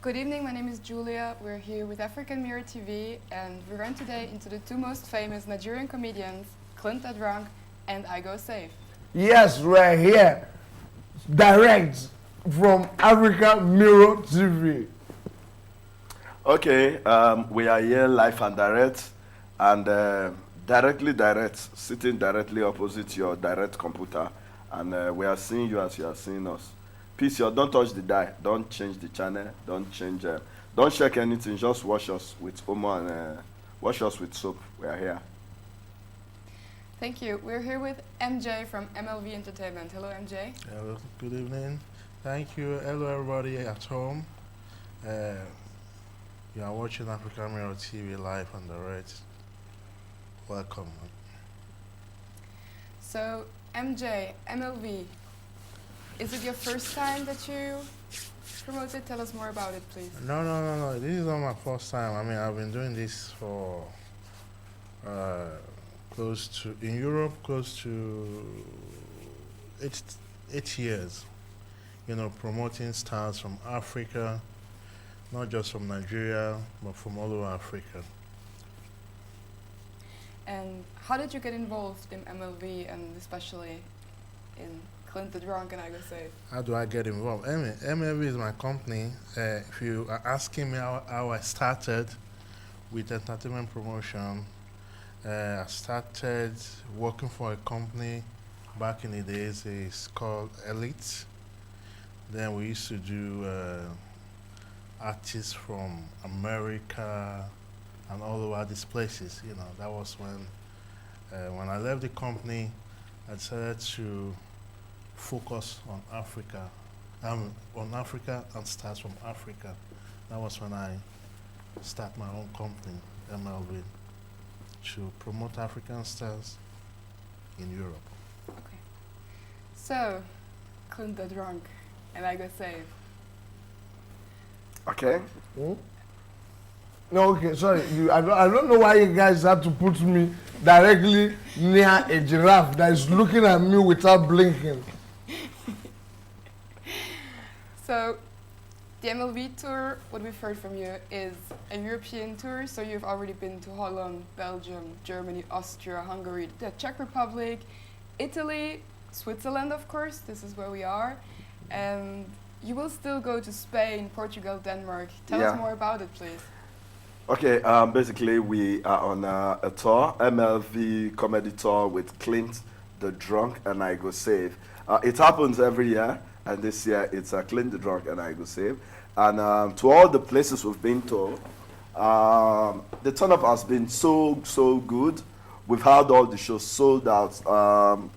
Good evening, my name is Julia. We're here with African Mirror TV and we run today into the two most famous Nigerian comedians, Klint and IGOSAVE. Yes, we're here, direct from African Mirror TV. Okay, we are here live and direct, and sitting directly opposite your direct computer, and we are seeing you as you are seeing us. Please, don't touch the dial, don't change the channel, don't check anything, just wash us with Omo and wash us with soap. We are here. Thank you. We're here with MJ from MLV Entertainment. Hello, MJ. Hello, good evening. Thank you. Hello, everybody at home. You are watching African Mirror TV live and direct. Welcome. So, MJ, MLV, is it your first time that you promoted? Tell us more about it, please. No. This is not my first time. I mean, I've been doing this for in Europe, close to 8 years. You know, promoting stars from Africa, not just from Nigeria, but from all over Africa. And how did you get involved in MLV and especially in Klint and IGOSAVE? How do I get involved? MLV is my company. If you are asking me how I started with entertainment promotion, I started working for a company back in the days. It's called Elite. Then we used to do artists from America and all over these places. You know, that was when I left the company, I decided to focus on Africa and stars from Africa. That was when I started my own company, MLV, to promote African stars in Europe. Okay. So, Klint and IGOSAVE. Okay. Hmm? No, okay, sorry. I don't know why you guys had to put me directly near a giraffe that is looking at me without blinking. So, the MLV tour, what we've heard from you, is a European tour. So you've already been to Holland, Belgium, Germany, Austria, Hungary, the Czech Republic, Italy, Switzerland, of course. This is where we are. And you will still go to Spain, Portugal, Denmark. Tell us more about it, please. Okay, basically we are on a tour, MLV comedy tour with Klint, the Drunk, and IGOSAVE. It happens every year. And this year it's Klint, the Drunk, and IGOSAVE. And to all the places we've been to, the turn-up has been so good. We've had all the shows sold out.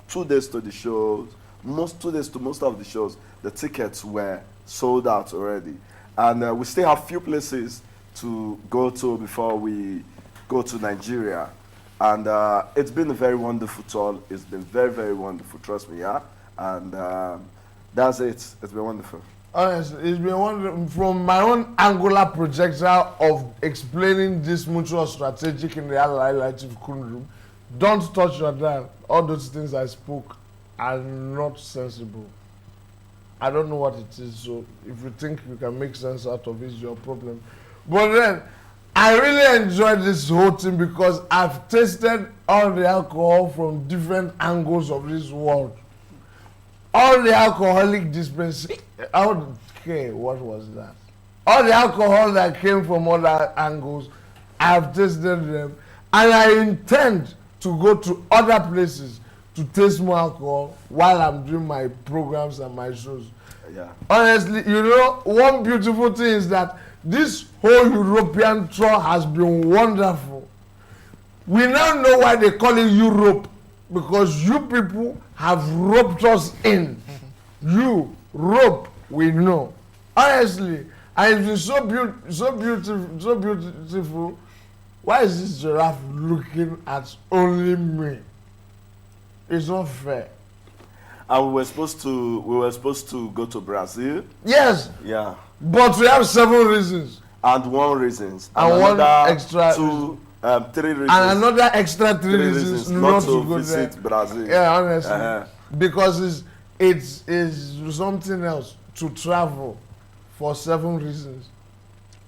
2 days to the shows, 2 days to most of the shows, the tickets were sold out already. And we still have few places to go to before we go to Nigeria. And it's been a very wonderful tour. It's been very wonderful, trust me, yeah? And that's it. It's been wonderful. Honestly, it's been wonderful. From my own angular projectile of explaining this mutual strategic in the highlight of Kundrum, don't touch your dial. All those things I spoke are not sensible. I don't know what it is, so if you think you can make sense out of it, it's your problem. But then, I really enjoyed this whole thing because I've tasted all the alcohol from different angles of this world. All the alcoholic dispensation, okay, what was that? All the alcohol that came from other angles, I've tasted them. And I intend to go to other places to taste more alcohol while I'm doing my programs and my shows. Yeah. Honestly, you know, one beautiful thing is that this whole European tour has been wonderful. We now know why they call it Europe, because you people have roped us in. You rope, we know. Honestly, and it's been so beautiful. Why is this giraffe looking at only me? It's not fair. And we were supposed to go to Brazil. Yes. Yeah. But we have 7 reasons. And 1 reason. And one extra 2, 3 reasons. And another extra 3 reasons not to go visit there. Brazil. Yeah, honestly. Because it's something else to travel for 7 reasons.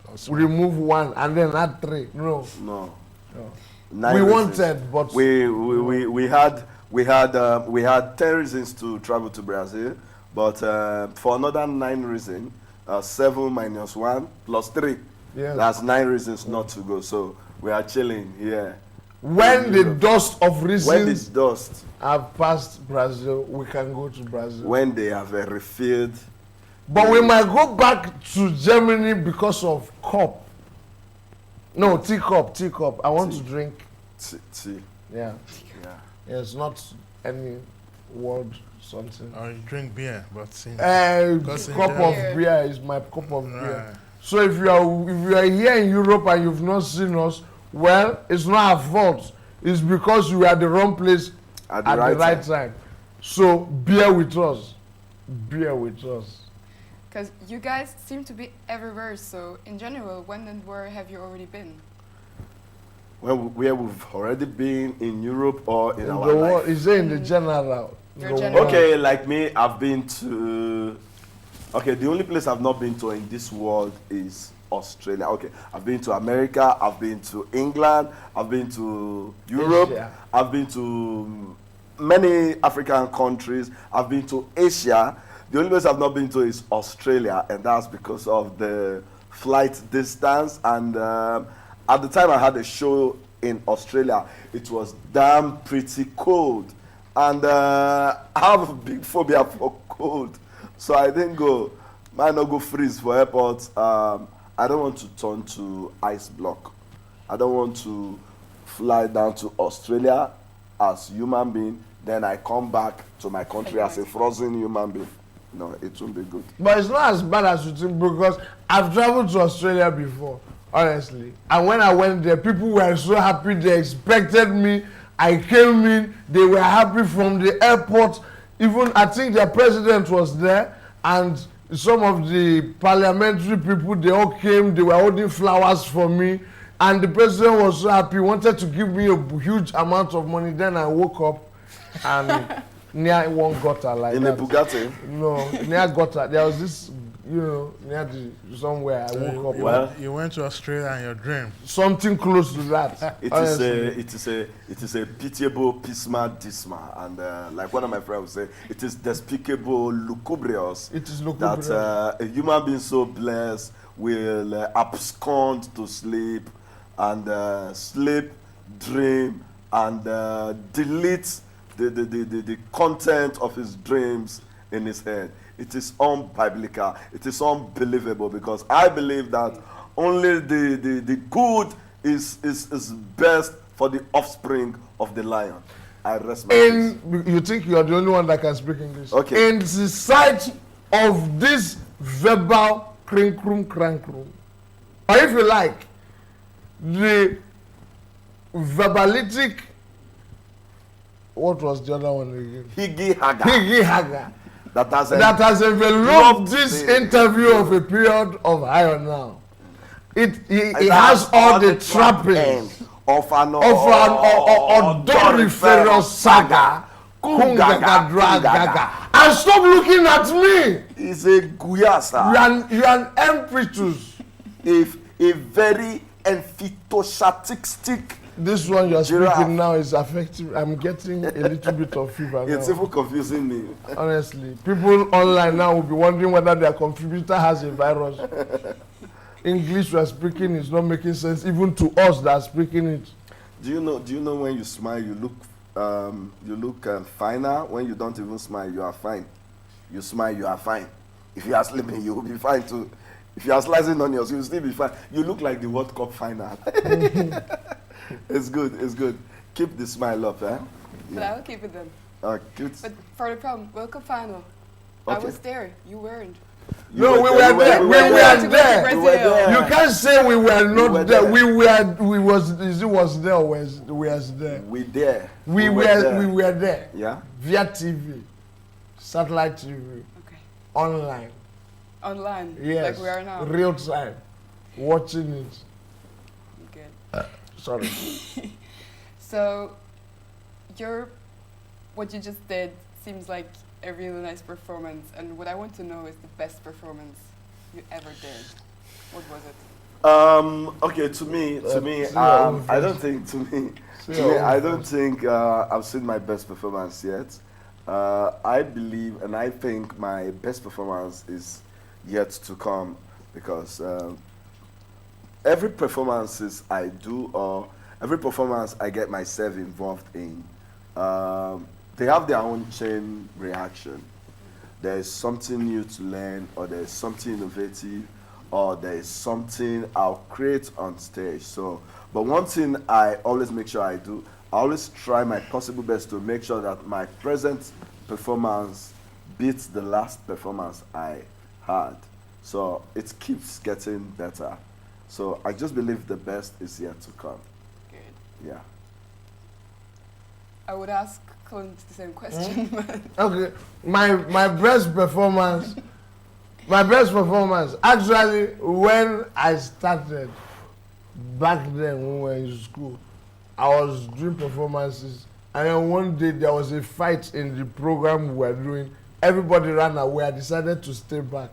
That's We remove one and then add 3. No. No. No. 9 We reasons. wanted, but we had 10 reasons to travel to Brazil, but for another 9 reasons, 7 minus 1 plus 3. yes. That's 9 reasons not to go. So we are chilling here. When in the Europe. dust of When reasons this dust, have passed Brazil, we can go to Brazil. when they have refilled, But we might go back to Germany because of cup. No, teacup. I want to drink. tea. Yeah. Yeah. Yes, not any word something. Or you drink beer, but since Cup in of Germany- beer is my cup of beer. right. So if you are here in Europe and you've not seen us, well, it's not our fault. It's because you are at the wrong place At at the the right time. time. So bear with us. Bear with us. Because you guys seem to be everywhere. So in general, when and where have you already been? Where we've already been in Europe or in In our the life. world, is it in the general? Your The general. world. Okay, like me, I've been to. Okay, the only place I've not been to in this world is Australia. Okay, I've been to America, I've been to England, I've been to Europe, Asia. I've been to many African countries, I've been to Asia. The only place I've not been to is Australia, and that's because of the flight distance. And at the time I had a show in Australia, it was damn pretty cold. And I have a big phobia for cold. So I didn't go. Might not go freeze for airports. I don't want to turn to ice block. I don't want to fly down to Australia as human being, then I come back to my country as a frozen human being. No, it won't be good. But it's not as bad as you think because I've traveled to Australia before, honestly. And when I went there, people were so happy. They expected me. I came in. They were happy from the airport. Even I think their president was there, and some of the parliamentary people, they all came. They were holding flowers for me. And the president was so happy. He wanted to give me a huge amount of money. Then I woke up and near one gutter like In that. a Bugatti. No, near gutter. There was this, near the somewhere. I woke up. Well, You went to Australia in your dream. Something close to that. It is a pitiable pisma disma, and like one of my friends would say, it is despicable lugubrious It is that lugubrious. a human being so blessed will abscond to sleep and sleep, dream, and delete the content of his dreams in his head. It is unbiblical. It is unbelievable because I believe that only the good is best for the offspring of the lion. I rest my case. You think you are the only one that can speak English? Okay. In the sight of this verbal crinkrum crankrum, or if you like, the verbalitic. What was the other one again? Higgy Haga. Higgy Haga. That has That has enveloped Loved this the- interview of a period of higher now. It it has all the trappings of an odoriferous saga. Kungaga dragaga. And stop looking at me. Is a guyasa. You are an impetus. If a very enthusiastic stick. This one you are Giraffe. speaking now is affecting. I'm getting a little bit of fever It's now. even confusing me. Honestly, people online now will be wondering whether their computer has a virus. English we are speaking is not making sense even to us that are speaking it. Do you know when you smile you look finer? When you don't even smile you are fine. You smile you are fine. If you are sleeping you will be fine too. If you are slicing onions you will still be fine. You look like the World Cup final. It's good. Keep the smile up, eh? But I will keep it then. Cute. But for the problem, World Cup final. I Okay. was there. You weren't. No, we were there. We were to go to there. Brazil. We were there. You can't say we were not were there. there. We was there or was there. We there. We were there. Yeah. Via TV, satellite TV, Okay. online. Online. Yes. Like we are now. Real time. Watching it. Good. Sorry. So, what you just did seems like a really nice performance, and what I want to know is the best performance you ever did. What was it? Okay, to me, see your own I don't face. think, See to your me, own I don't face. think I've seen my best performance yet. I believe and I think my best performance is yet to come because every performances I do or every performance I get myself involved in, they have their own chain reaction. There's something new to learn, or there's something innovative, or there's something I'll create on stage. So, but one thing I always make sure I do, I always try my possible best to make sure that my present performance beats the last performance I had. So it keeps getting better. So I just believe the best is yet to come. Good. Yeah. I would ask Clint the same question. but Okay, my best performance, actually when I started back then when we were in school, I was doing performances, and then one day there was a fight in the program we were doing. Everybody ran away. I decided to stay back.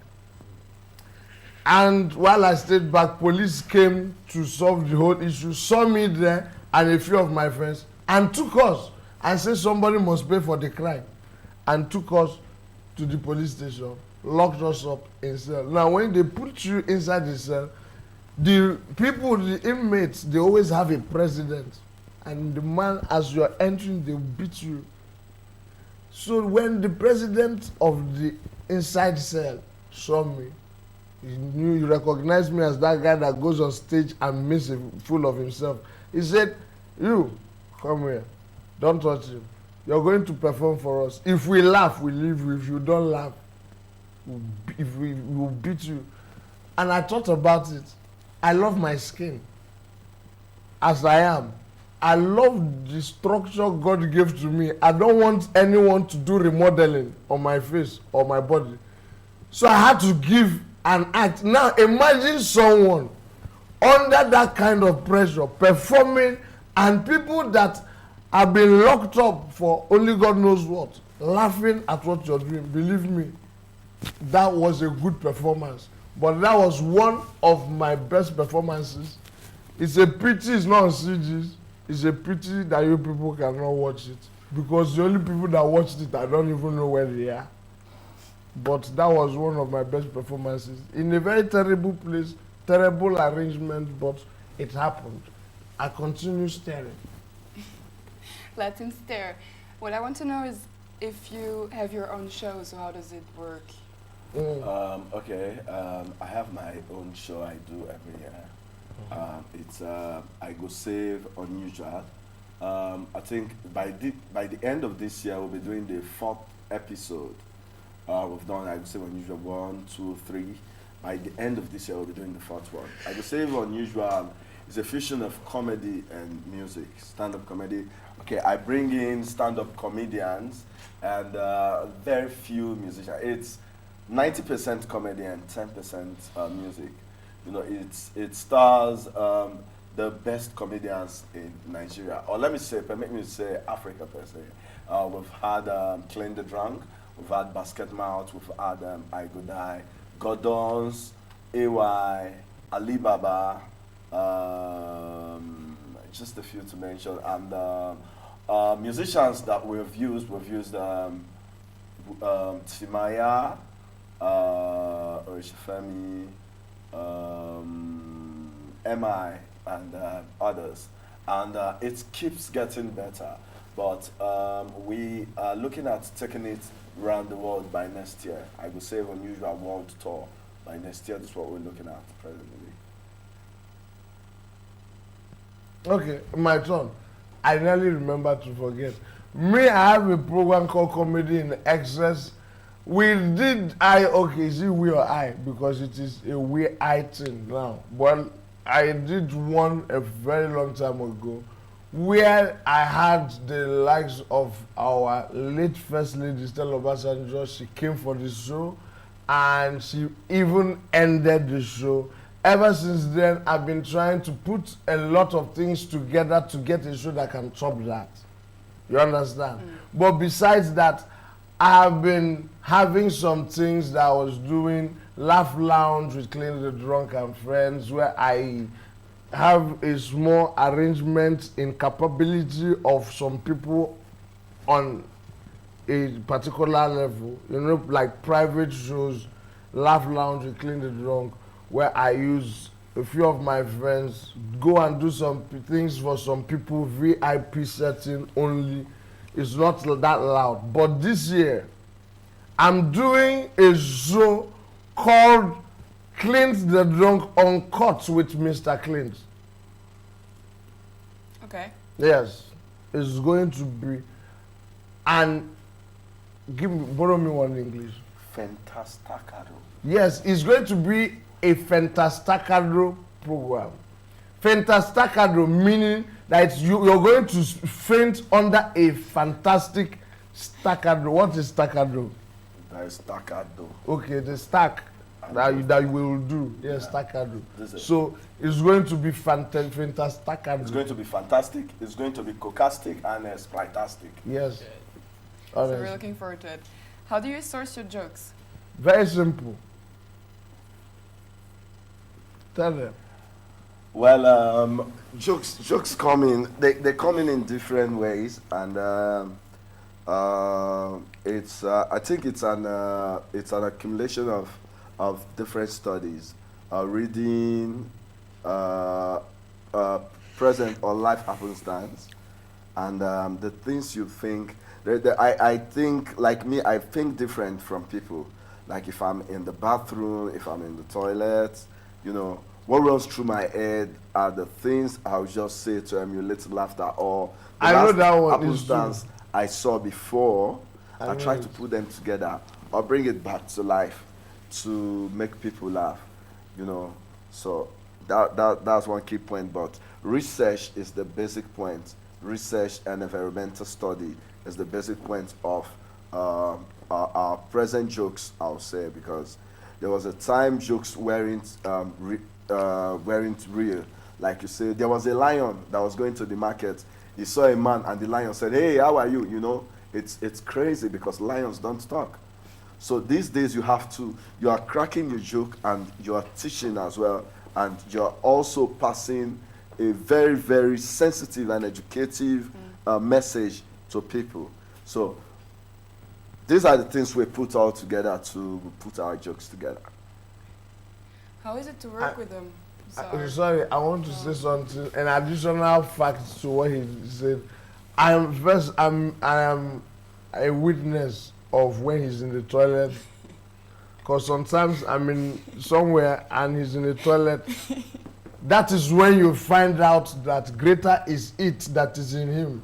And while I stayed back, police came to solve the whole issue, saw me there and a few of my friends, and took us and said somebody must pay for the crime, and took us to the police station, locked us up in cell. Now, when they put you inside the cell, the people, the inmates, they always have a president, and the man, as you're entering, they beat you. So when the president of the inside cell saw me, he recognized me as that guy that goes on stage and makes a fool of himself. He said, "You, come here. Don't touch him. You're going to perform for us. If we laugh, we leave you. If you don't laugh, we'll beat you." And I thought about it. I love my skin as I am. I love the structure God gave to me. I don't want anyone to do remodeling on my face or my body. So I had to give an act. Now imagine someone under that kind of pressure performing, and people that have been locked up for only God knows what, laughing at what you're doing. Believe me, that was a good performance. But that was one of my best performances. It's a pity it's not on CGs. It's a pity that you people cannot watch it, because the only people that watched it, I don't even know where they are. But that was one of my best performances in a very terrible place, terrible arrangement, but it happened. I continue staring. let him stare. What I want to know is if you have your own show, so how does it work? Okay, I have my own show I do every year. It's IGOSAVE Unusual. I think by the end of this year, we'll be doing the 4th episode. We've done IGOSAVE Unusual 1, 2, 3. By the end of this year, we'll be doing the 4th one. IGOSAVE Unusual is a fusion of comedy and music, stand-up comedy. Okay, I bring in stand-up comedians and very few musicians. It's 90% comedy and 10% music. You know, it stars the best comedians in Nigeria, or let me say, permit me to say Africa per se. We've had Klint the Drunk, we've had Basket Mouth, we've had IGOSAVE, Gordons, AY, Alibaba, just a few to mention, and musicians that we've used Timaya, Orishifemi, MI, and others. And it keeps getting better. But we are looking at taking it around the world by next year. IGOSAVE Unusual World Tour by next year. That's what we're looking at presently. Okay, my turn. I nearly remember to forget. Me, I have a program called Comedy in Excess. We did is it we or I? Because it is a we I thing now. Well, I did one a very long time ago where I had the likes of our late First Lady, Stella Obasanjo. She came for the show and she even ended the show. Ever since then, I've been trying to put a lot of things together to get a show that can top that. You understand? But besides that, I have been having some things that I was doing Laugh Lounge with Klint the Drunk and Friends, where I have a small arrangement in capability of some people on a particular level, you know, like private shows, Laugh Lounge with Klint the Drunk, where I use a few of my friends, go and do some things for some people, VIP setting only. It's not that loud. But this year, I'm doing a show called Klint the Drunk Uncut with Mr. Klint. Okay. Yes, it's going to be, and borrow me one English. Fantasticado. Yes, it's going to be a Fantasticado program. Fantasticado meaning that you're going to faint under a fantastic staccado. What is staccado? That is staccado. Okay, the stack that you will do. Yes, staccado. So it's going to be fantasticado. It's going to be fantastic. It's going to be cocastic and splitastic. Yes. Good. So Honest. we're looking forward to it. How do you source your jokes? Very simple. Tell them. Well, jokes come in. They come in different ways, and it's I think it's an accumulation of different studies, reading, present or life happenstance, and the things you think. I think, like me, I think different from people. Like if I'm in the bathroom, if I'm in the toilet, you know, what runs through my head are the things I'll just say to emulate laughter, or the I know last that one is happenstance I saw before. I try know to it. put them together or bring it back to life to make people laugh, you know. So that's one key point. But research is the basic point. Research and environmental study is the basic point of our present jokes, I'll say, because there was a time jokes weren't real. Like you say, there was a lion that was going to the market. He saw a man, and the lion said, "Hey, how are you?" You know, it's crazy because lions don't talk. So these days you are cracking your joke and you are teaching as well, and you're also passing a very, very sensitive and educative message to people. So these are the things we put all together to put our jokes together. How is it to work with them? Sorry, I want to say something. An additional fact to what he said. I am a witness of when he's in the toilet. Because sometimes I'm in somewhere and he's in the toilet. That is when you find out that greater is it that is in him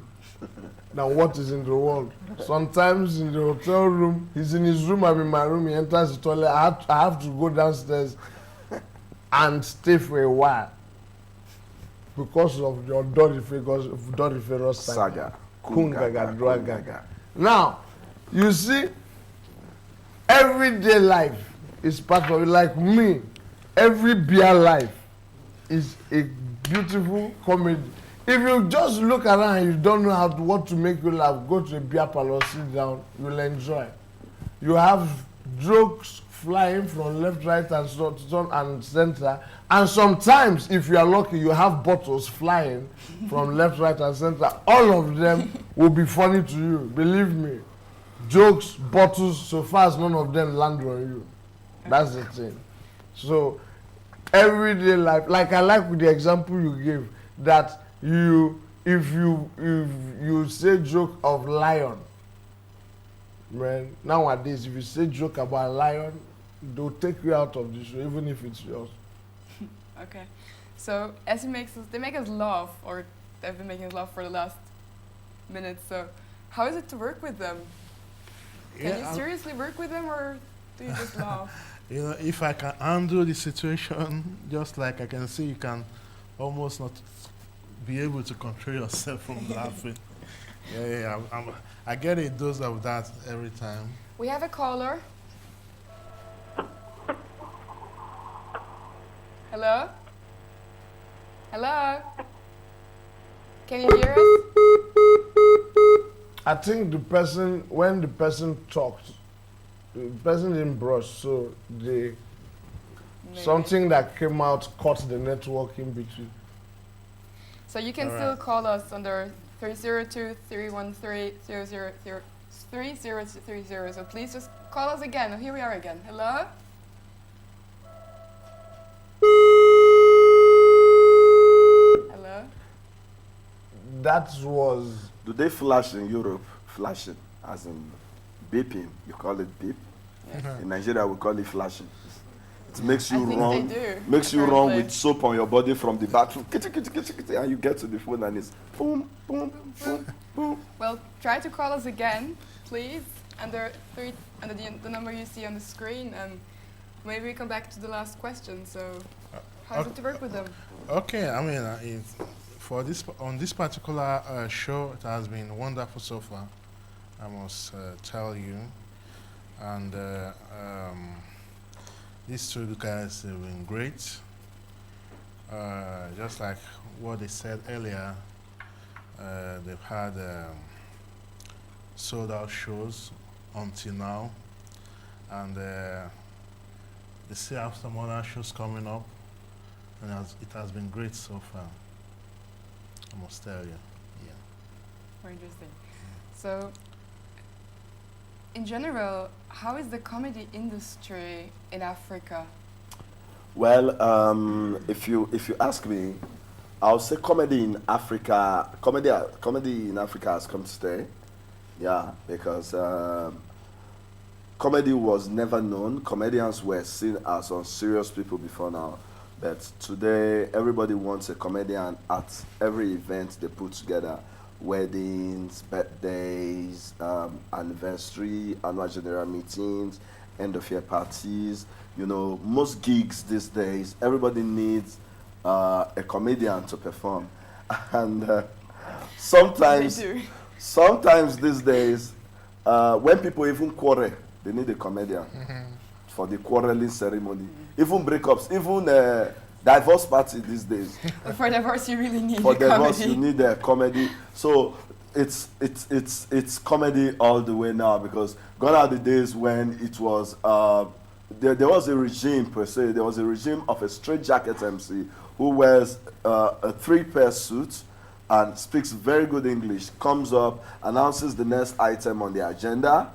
than what is in the world. Sometimes in the hotel room, he's in his room, I'm in my room, he enters the toilet, I have to go downstairs and stay for a while because of your Doriferous saga. Kungaga, Dragaga. Now, you see, everyday life is part of it. Like me, every beer life is a beautiful comedy. If you just look around and you don't know what to make you laugh, go to a beer parlor, sit down, you'll enjoy. You have jokes flying from left, right, and center. And sometimes, if you are lucky, you have bottles flying from left, right, and center. All of them will be funny to you. Believe me. Jokes, bottles, so far as none of them land on you. That's the thing. So, everyday life, like I like with the example you gave, that if you say joke of lion, man, nowadays if you say joke about lion, they'll take you out of the show, even if it's yours. Okay, so as they make us laugh, or they've been making us laugh for the last minute. So, how is it to work with them? Can you seriously work with them, or do you just laugh? You know, if I can handle the situation, just like I can see, you can almost not be able to control yourself from laughing. Yeah, I get a dose of that every time. We have a caller. Hello? Hello? Can you hear us? I think when the person talked, the person didn't brush, so Maybe. Something that came out caught the network in between. So you can still call us under 302-313-0030. So please just call us again. Here we are again. Hello? Hello? That was... Do they flash in Europe? Flashing, as in beeping. You call it beep. Yes. In Nigeria, we call it flashing. It makes you I think run, they do, makes you run apparently. with soap on your body from the bathroom, and you get to the phone and it's boom, boom, boom, boom. Well, try to call us again, please, under the number you see on the screen, and maybe we come back to the last question. So, how's it to work with them? Okay, I mean, for this on this particular show, it has been wonderful so far. I must tell you, and these two guys have been great. Just like what they said earlier, they've had sold out shows until now, and they still have some other shows coming up, and it has been great so far. I must tell you, yeah. Very interesting. So, in general, how is the comedy industry in Africa? Well, if you ask me, I'll say comedy in Africa. Comedy in Africa has come to stay. Yeah, because comedy was never known. Comedians were seen as unserious people before now. But today, everybody wants a comedian at every event they put together. Weddings, birthdays, anniversary, annual general meetings, end of year parties. You know, most gigs these days, everybody needs a comedian to perform. And sometimes these days, when people even quarrel, they need a comedian for the quarreling ceremony. Even breakups, even divorce party these days. For divorce, you really need For a divorce, comedy. you need a comedy. So it's comedy all the way now, because gone are the days when it was there was a regime per se. There was a regime of a straight jacket MC who wears a three-pair suit and speaks very good English, comes up, announces the next item on the agenda.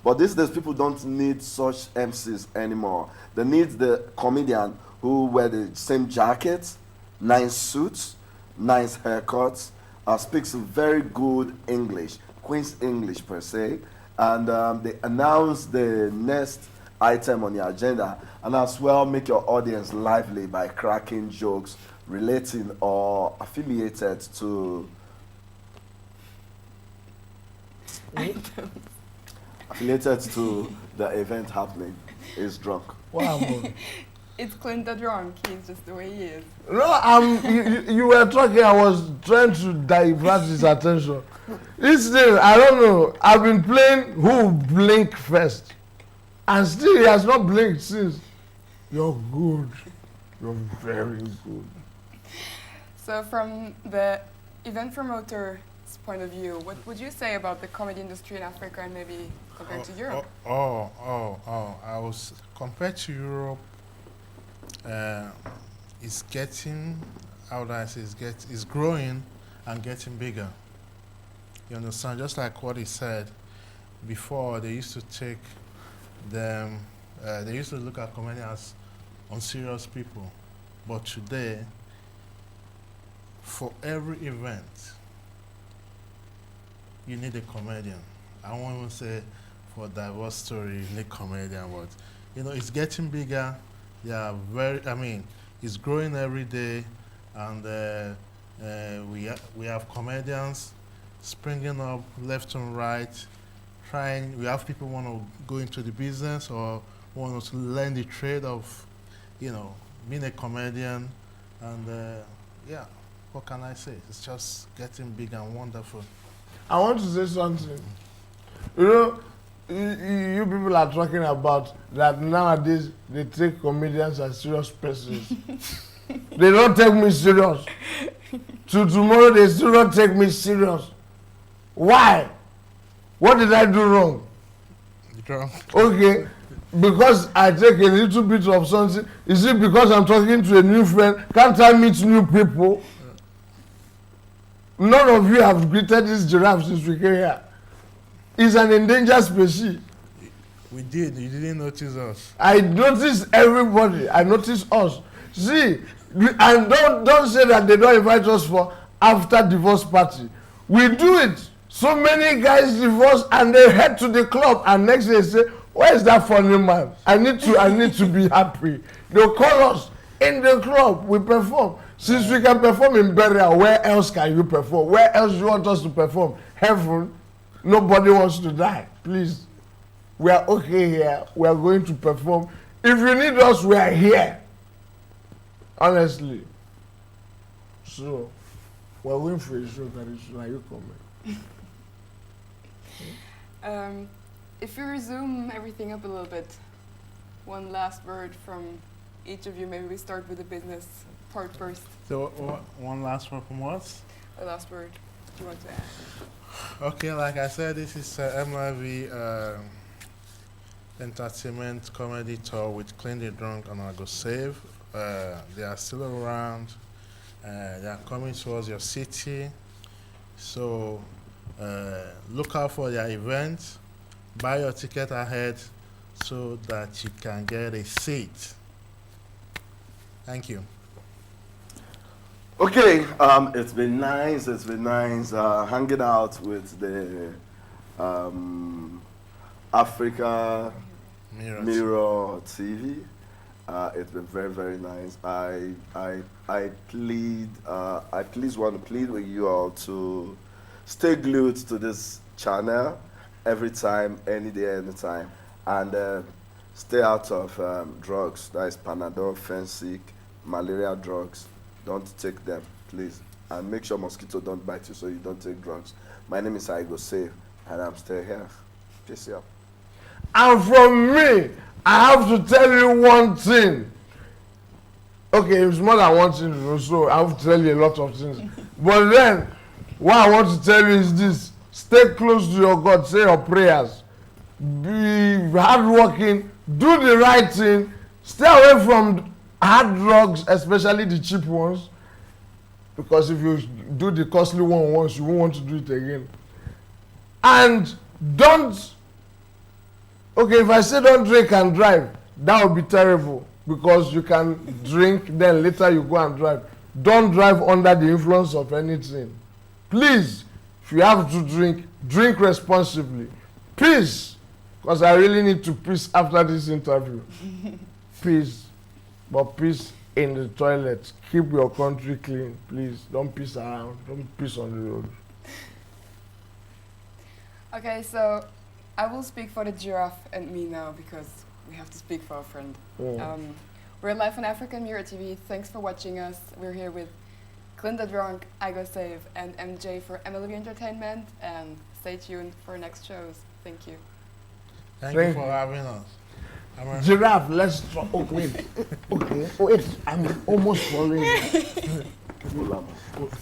But these days, people don't need such MCs anymore. They need the comedian who wear the same jacket, nice suits, nice haircuts, speaks very good English, Queen's English per se, and they announce the next item on the agenda, and as well make your audience lively by cracking jokes relating or affiliated to the event happening. Is drunk. Wow. It's Klint the drunk. He's just the way he is. No, you were talking, I was trying to divert his attention. This thing, I don't know, I've been playing Who Blink First, and still he has not blinked since. You're good. You're very good. So, from the event promoter's point of view, what would you say about the comedy industry in Africa and maybe compared to Europe? I was compared to Europe. It's getting, how do I say, it's growing and getting bigger. You understand? Just like what he said before, they used to take them, they used to look at comedians as unserious people. But today, for every event, you need a comedian. I won't even say for divorce story, you need comedian, but you know, it's getting bigger. Yeah, it's growing every day, and we have comedians springing up left and right. We have people want to go into the business or want to learn the trade of, you know, being a comedian, and yeah, what can I say? It's just getting big and wonderful. I want to say something. You know, you people are talking about that nowadays they take comedians as serious persons. They don't take me serious. To tomorrow they still don't take me serious. Why? What did I do wrong? Drunk. Okay. because I take a little bit of something, is it because I'm talking to a new friend? Can't I meet new people? None of you have greeted this giraffe since we came here. It's an endangered species. We did. You didn't notice us. I noticed everybody. I noticed us. See, and don't say that they don't invite us for after divorce party. We do it. So many guys divorce and they head to the club and next day say, where is that funny man? I need to be happy. They'll call us in the club. We perform. Since we can perform in burial, where else can you perform? Where else you want us to perform? Heaven. Nobody wants to die. Please. We are okay here. We are going to perform. If you need us, we are here. Honestly. So, we're going for a show very soon. Are you coming? If you resume everything up a little bit, one last word from each of you. Maybe we start with the business part first. So one last word from what? A last word you want to add? Okay, like I said, this is MLV entertainment comedy tour with Klint the Drunk and IGOSAVE. They are still around. They are coming towards your city. So look out for their events. Buy your ticket ahead so that you can get a seat. Thank you. Okay, it's been nice. It's been nice hanging out with the Africa Mirror TV. It's been very, very nice. I please want to plead with you all to stay glued to this channel every time, any day, anytime, and stay out of drugs. That is Panadol, Fensic, malaria drugs. Don't take them, please. And make sure mosquito don't bite you so you don't take drugs. My name is IGOSAVE, and I'm still here. Peace out. And from me, I have to tell you one thing. Okay, it's more than one thing, so I have to tell you a lot of things. But then, what I want to tell you is this. Stay close to your God. Say your prayers. Be hardworking. Do the right thing. Stay away from hard drugs, especially the cheap ones. Because if you do the costly one once, you won't want to do it again. And don't... Okay, if I say don't drink and drive, that would be terrible. Because you can drink, then later you go and drive. Don't drive under the influence of anything. Please, if you have to drink, drink responsibly. Peace. Because I really need to peace after this interview. Peace. But peace in the toilet. Keep your country clean, please. Don't piss around. Don't piss on the road. Okay, so I will speak for the giraffe and me now because we have to speak for our friend. We're live on African Mirror TV. Thanks for watching us. We're here with Klint the Drunk, IGOSAVE, and MJ for MLV Entertainment. And stay tuned for next shows. Thank you. Thank you for having us. Giraffe, let's try. Oh, wait. Okay. Wait, I'm almost following you.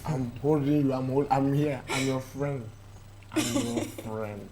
I'm holding you. I'm here. I'm your friend. I'm your friend.